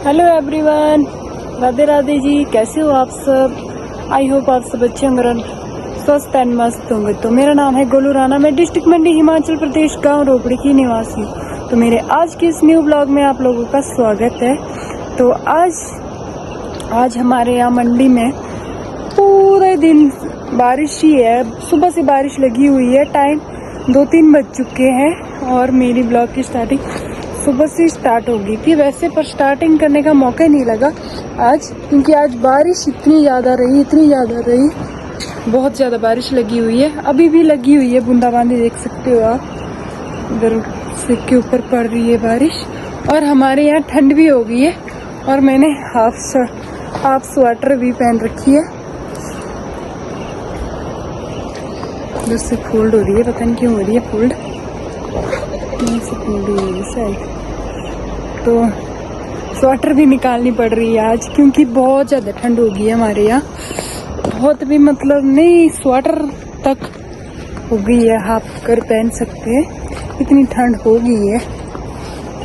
Hello everyone, Radhe Radhe ji. कैसे हो आप सब? आई होप आप सब अच्छे होंगे, स्वस्थ एंड मस्त होंगे। तो मेरा नाम है गोलू राणा, मैं डिस्ट्रिक्ट मंडी हिमाचल प्रदेश गांव रोपड़ी की निवासी हूँ। तो मेरे आज के इस न्यू ब्लॉग में आप लोगों का स्वागत है। तो आज हमारे यहाँ मंडी में पूरे दिन बारिश ही है। सुबह से बारिश लगी हुई है। टाइम 2-3 बज चुके हैं और मेरी ब्लॉग की स्टार्टिंग सुबह से स्टार्ट होगी थी वैसे, पर स्टार्टिंग करने का मौका ही नहीं लगा आज, क्योंकि आज बारिश इतनी ज़्यादा रही, बहुत ज़्यादा बारिश लगी हुई है। अभी भी लगी हुई है, बूंदाबांदी देख सकते हो आप, इधर सिर के ऊपर पड़ रही है बारिश। और हमारे यहाँ ठंड भी हो गई है और मैंने हाफ स्वेटर भी पहन रखी है। इधर से फोल्ड हो रही है, पता नहीं क्यों हो रही है फोल्ड, शायद। तो स्वेटर भी निकालनी पड़ रही है आज, क्योंकि बहुत ज़्यादा ठंड हो गई है हमारे यहाँ। बहुत भी मतलब नहीं, स्वेटर तक हो गई है, हाफ कर पहन सकते हैं, इतनी ठंड हो गई है।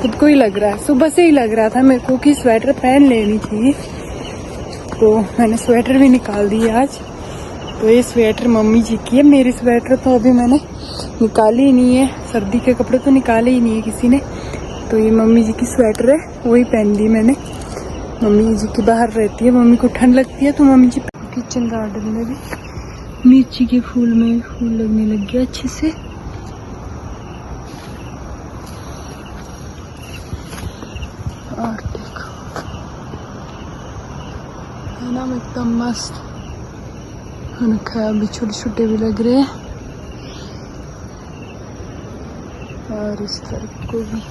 खुद को ही लग रहा है, सुबह से ही लग रहा था मेरे को कि स्वेटर पहन लेनी चाहिए, तो मैंने स्वेटर भी निकाल दी आज। तो ये स्वेटर मम्मी जी की है, मेरी स्वेटर तो अभी मैंने निकाली ही नहीं है, सर्दी के कपड़े तो निकाले ही नहीं है किसी ने। तो ये मम्मी जी की स्वेटर है, वही पहन ली मैंने। मम्मी जी की बाहर रहती है, मम्मी को ठंड लगती है, तो मम्मी जी किचन गार्डन में भी मिर्ची के फूल में फूल लगने लग गया अच्छे से। और देखो है ना, एकदम मस्त रखा, अभी छोटे छोटे भी लग रहे हैं। और इस तरफ को भी,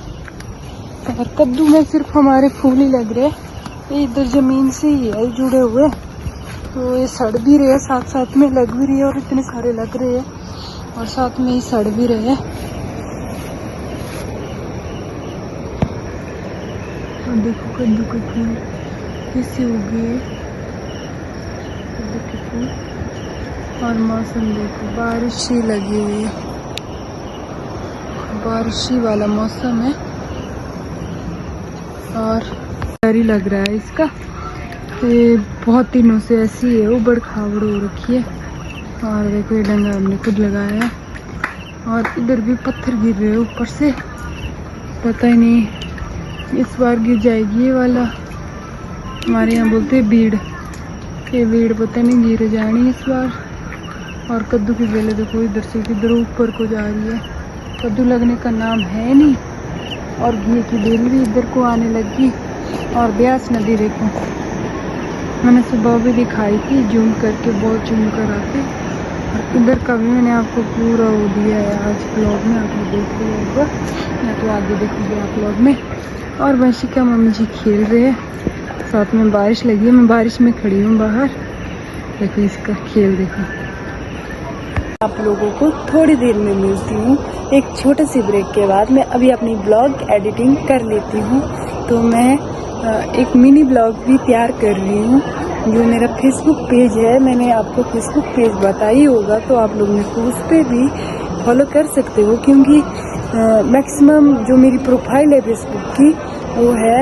और कद्दू में सिर्फ हमारे फूल ही लग रहे हैं, ये इधर जमीन से ही है जुड़े हुए, तो ये सड़ भी रहे हैं, साथ साथ में लग भी रही है, और इतने सारे लग रहे हैं और साथ में ही सड़ भी रहे हैं। और देखो कद्दू के फूल कैसे उगे, कद्दू के फूल। और मौसम देखो, बारिश ही लगी हुई है, बारिशी वाला मौसम है और डर ही लग रहा है इसका। ये बहुत दिनों से ऐसी है, उबड़ खाबड़ हो रखी है। और देखो ये डंगा हमने खुद लगाया है, और इधर भी पत्थर गिर रहे हैं ऊपर से, पता ही नहीं इस बार गिर जाएगी ये वाला। हमारे यहाँ बोलते हैं बीड़, ये बीड़ पता नहीं गिर जानी इस बार। और कद्दू की बेलें देखो इधर से किधर ऊपर को जा रही है, कद्दू लगने का नाम है नहीं। और घी की बेल भी इधर को आने लगी। और ब्यास नदी देखो, मैंने सुबह भी दिखाई थी जूम करके, बहुत जूम कर आते। और इधर का भी मैंने आपको पूरा वो दिया है आज ब्लॉग में, आप लोग देख रहे होगा, मैं तो आगे देखूँगी आप ब्लॉग में। और वंशिका मम्मी जी खेल रहे हैं, साथ में बारिश लगी है, मैं बारिश में खड़ी हूँ बाहर। देखो इसका खेल देखो। आप लोगों को थोड़ी देर में मिलती हूँ, एक छोटे से ब्रेक के बाद। मैं अभी अपनी ब्लॉग एडिटिंग कर लेती हूँ, तो मैं एक मिनी ब्लॉग भी तैयार कर रही हूँ, जो मेरा फेसबुक पेज है। मैंने आपको फेसबुक पेज बताई होगा, तो आप लोग मेरे को उस पर भी फॉलो कर सकते हो, क्योंकि मैक्सिमम जो मेरी प्रोफाइल है फेसबुक की, वो है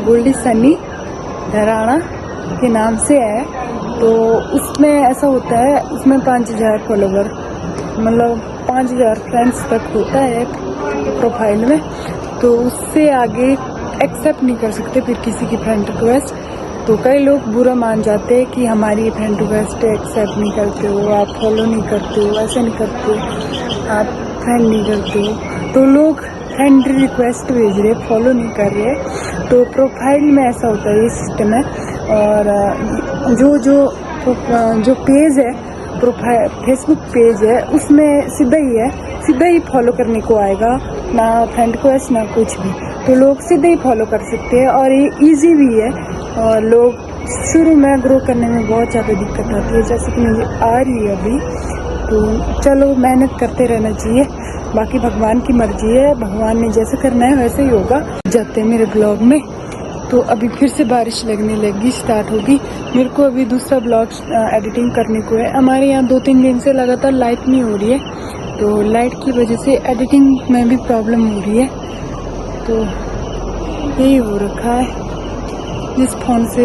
गोल्डी सनी राणा के नाम से है। तो उसमें ऐसा होता है, उसमें 5000 फॉलोवर, मतलब 5000 फ्रेंड्स तक होता है प्रोफाइल में। तो उससे आगे एक्सेप्ट नहीं कर सकते फिर किसी की फ्रेंड रिक्वेस्ट। तो कई लोग बुरा मान जाते हैं कि हमारी फ्रेंड रिक्वेस्ट एक्सेप्ट नहीं करते हो, आप फॉलो नहीं करते हो, ऐसे नहीं करते हो, आप फ्रेंड नहीं करते हो। तो लोग फ्रेंड रिक्वेस्ट भेज रहे, फॉलो नहीं कर रहे। तो प्रोफाइल में ऐसा होता है, ये सिस्टम है। और जो पेज है, प्रोफाइल फेसबुक पेज है, उसमें सीधा ही फॉलो करने को आएगा, ना फ्रेंड रिक्वेस्ट ना कुछ भी। तो लोग सीधे ही फॉलो कर सकते हैं, और ये इजी भी है। और लोग शुरू में ग्रो करने में बहुत ज़्यादा दिक्कत आती है, जैसे कि मुझे आ रही है अभी। तो चलो मेहनत करते रहना चाहिए, बाकी भगवान की मर्जी है, भगवान ने जैसे करना है वैसे ही होगा। जाते हैं मेरे ब्लॉग में। तो अभी फिर से बारिश लगने लगी, स्टार्ट होगी। मेरे को अभी दूसरा ब्लॉग एडिटिंग करने को है। हमारे यहाँ 2-3 दिन से लगातार लाइट नहीं हो रही है, तो लाइट की वजह से एडिटिंग में भी प्रॉब्लम हो रही है। तो यही हो रखा है। जिस फ़ोन से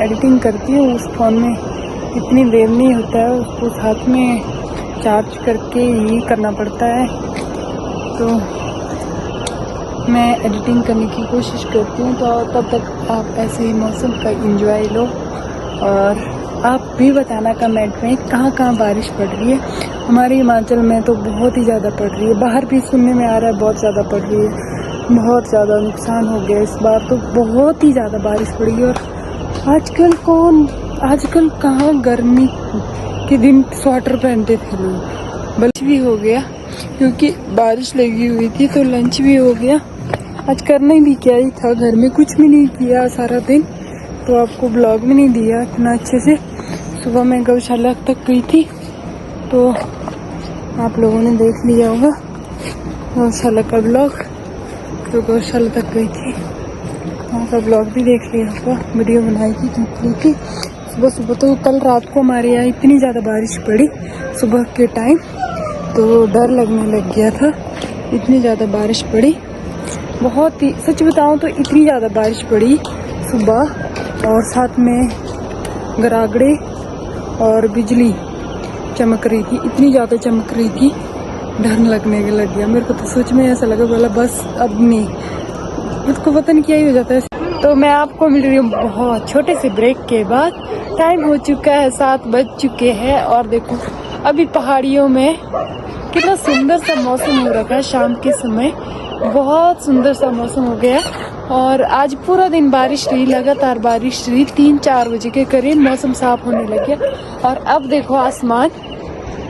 एडिटिंग करती हूँ उस फ़ोन में इतनी देर नहीं होता है, उसको साथ में चार्ज करके ही करना पड़ता है। तो मैं एडिटिंग करने की कोशिश करती हूँ, तो तब तक आप ऐसे ही मौसम का एंजॉय लो। और आप भी बताना कमेंट में कहाँ कहाँ बारिश पड़ रही है। हमारे हिमाचल में तो बहुत ही ज़्यादा पड़ रही है, बाहर भी सुनने में आ रहा है बहुत ज़्यादा पड़ रही है, बहुत ज़्यादा नुकसान हो गया इस बार, तो बहुत ही ज़्यादा बारिश पड़ी। और आजकल कहाँ गर्मी के दिन स्वेटर पहनते थे लोग। लंच भी हो गया क्योंकि बारिश लगी हुई थी, तो लंच भी हो गया। आज करना भी क्या ही था, घर में कुछ भी नहीं किया सारा दिन, तो आपको ब्लॉग भी नहीं दिया इतना अच्छे से। सुबह मैं गौशाला तक गई थी, तो आप लोगों ने देख लिया होगा गौशाला का ब्लॉग। तो गौशाला तक गई थी, वहाँ का ब्लॉग भी देख लिया होगा, वीडियो बनाई थी क्योंकि सुबह तो कल रात को हमारे यहाँ इतनी ज़्यादा बारिश पड़ी सुबह के टाइम, तो डर लगने लग गया था। इतनी ज़्यादा बारिश पड़ी, बहुत ही, सच बताऊँ तो इतनी ज़्यादा बारिश पड़ी सुबह, और साथ में गरागड़े और बिजली चमक रही थी, इतनी ज़्यादा चमक रही थी, डर लगने लग गया मेरे को। तो सोच में ऐसा लगा बोला बस अब नहीं, मुझको पता नहीं क्या ही हो जाता है। तो मैं आपको मिल रही हूँ बहुत छोटे से ब्रेक के बाद। टाइम हो चुका है, 7 बज चुके हैं, और देखो अभी पहाड़ियों में कितना सुंदर सा मौसम हो रखा है। शाम के समय बहुत सुंदर सा मौसम हो गया, और आज पूरा दिन बारिश रही, लगातार बारिश रही। 3-4 बजे के करीब मौसम साफ होने लग गया, और अब देखो आसमान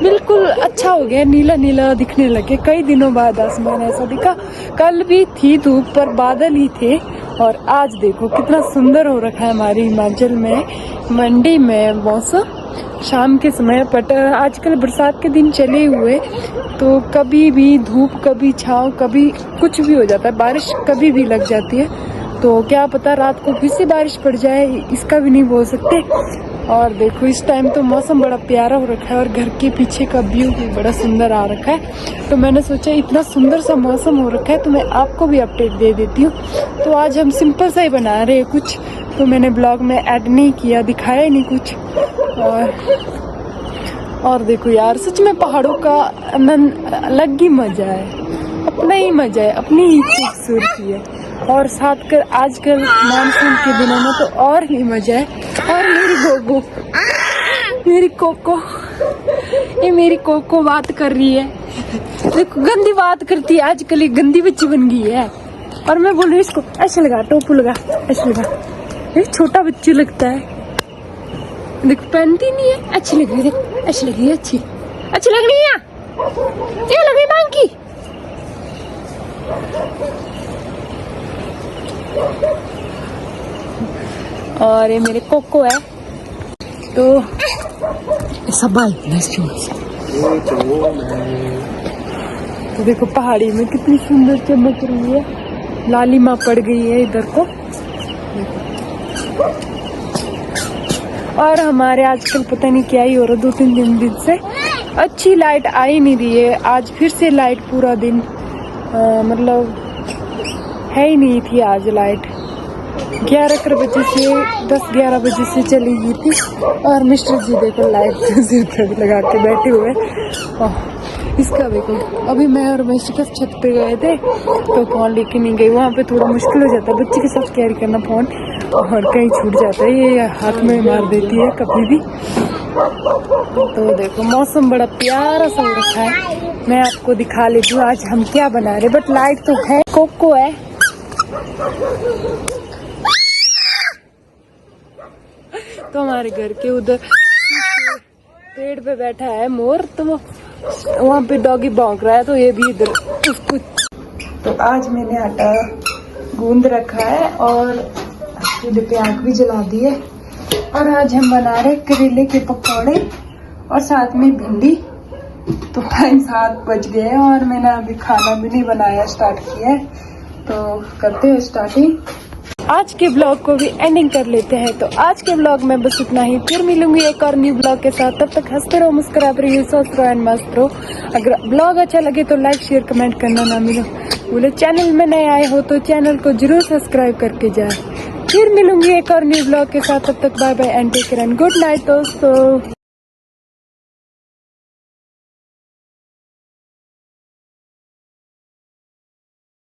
बिल्कुल अच्छा हो गया, नीला नीला दिखने लगे। कई दिनों बाद आसमान ऐसा दिखा। कल भी थी धूप पर बादल ही थे, और आज देखो कितना सुंदर हो रखा है हमारे हिमाचल में मंडी में मौसम शाम के समय। बट आजकल बरसात के दिन चले हुए, तो कभी भी धूप, कभी छाँव, कभी कुछ भी हो जाता है, बारिश कभी भी लग जाती है। तो क्या पता रात को फिर से बारिश पड़ जाए, इसका भी नहीं बोल सकते। और देखो इस टाइम तो मौसम बड़ा प्यारा हो रखा है, और घर के पीछे का व्यू भी बड़ा सुंदर आ रखा है। तो मैंने सोचा इतना सुंदर सा मौसम हो रखा है तो मैं आपको भी अपडेट दे देती हूँ। तो आज हम सिंपल सा ही बना रहे हैं कुछ, तो मैंने ब्लॉग में ऐड नहीं किया, दिखाया नहीं कुछ। और देखो यार, सच में पहाड़ों का अलग ही मजा है, अपना ही मजा है, अपनी ही खूबसूरती है। और साथ कर आजकल मानसून के दिनों में तो और ही मजा है। और मेरी गोगो, मेरी कोको, ये मेरी कोको बात कर रही है, देखो गंदी बात करती है, आजकल ये गंदी बच्ची बन गई है। और मैं बोल रही हूँ इसको ऐसे लगा, टोपू लगा, ऐसे लगा, ये छोटा बच्ची लगता है, देखो पहनती नहीं है, अच्छी लग रही है, अच्छी लग रही है, अच्छी लग रही है, ये लग रही मांग की। और ये मेरे कोको है, तो तो देखो पहाड़ी में कितनी सुंदर चमक रही है, लालिमा पड़ गई है इधर को। और हमारे आजकल पता नहीं क्या ही हो रहा, 2-3 दिन से अच्छी लाइट आ ही नहीं रही है। आज फिर से लाइट पूरा दिन मतलब है ही नहीं थी आज लाइट। 11 बजे से 10-11 बजे से चली गई थी। और मिस्टर जी देखो लाइट सिर पर लगा के बैठे हुए। इसका देखो, अभी मैं और मिस्टर छत पे गए थे तो फोन लेके नहीं गई, वहाँ पे थोड़ा मुश्किल हो जाता है बच्चे के साथ कैरी करना फोन, और कहीं छूट जाता है, ये हाथ में मार देती है कभी भी। तो देखो मौसम बड़ा प्यारा सा हो रखा है, मैं आपको दिखा लेती हूँ आज हम क्या बना रहे। बट लाइट तो है, कोको है, तो हमारे घर के उधर पेड़ पे बैठा है मोर, तो वहाँ पे डॉगी भौंक रहा है, तो ये भी इधर उसको। तो आज मैंने आटा गूंद रखा है और चूल्हे पे आग भी जला दी है, और आज हम बना रहे करेले के पकौड़े और साथ में भिंडी। तो टाइम 7 बज गए और मैंने अभी खाना भी नहीं बनाया, स्टार्ट किया है, तो करते हैं स्टार्टिंग। आज के ब्लॉग को भी एंडिंग कर लेते हैं। तो आज के ब्लॉग में बस इतना ही, फिर मिलूंगी एक और न्यू ब्लॉग के साथ। तब तक हंसते रहो, मुस्कुराते रहिए, स्वस्थ रहो एंड मस्त रहो। अगर ब्लॉग अच्छा लगे तो लाइक शेयर कमेंट करना ना बोले। चैनल में नए आए हो तो चैनल को जरूर सब्सक्राइब करके जाए। फिर मिलूंगी एक और न्यू ब्लॉग के साथ। तब तक bye bye and take care and good night दोस्तों।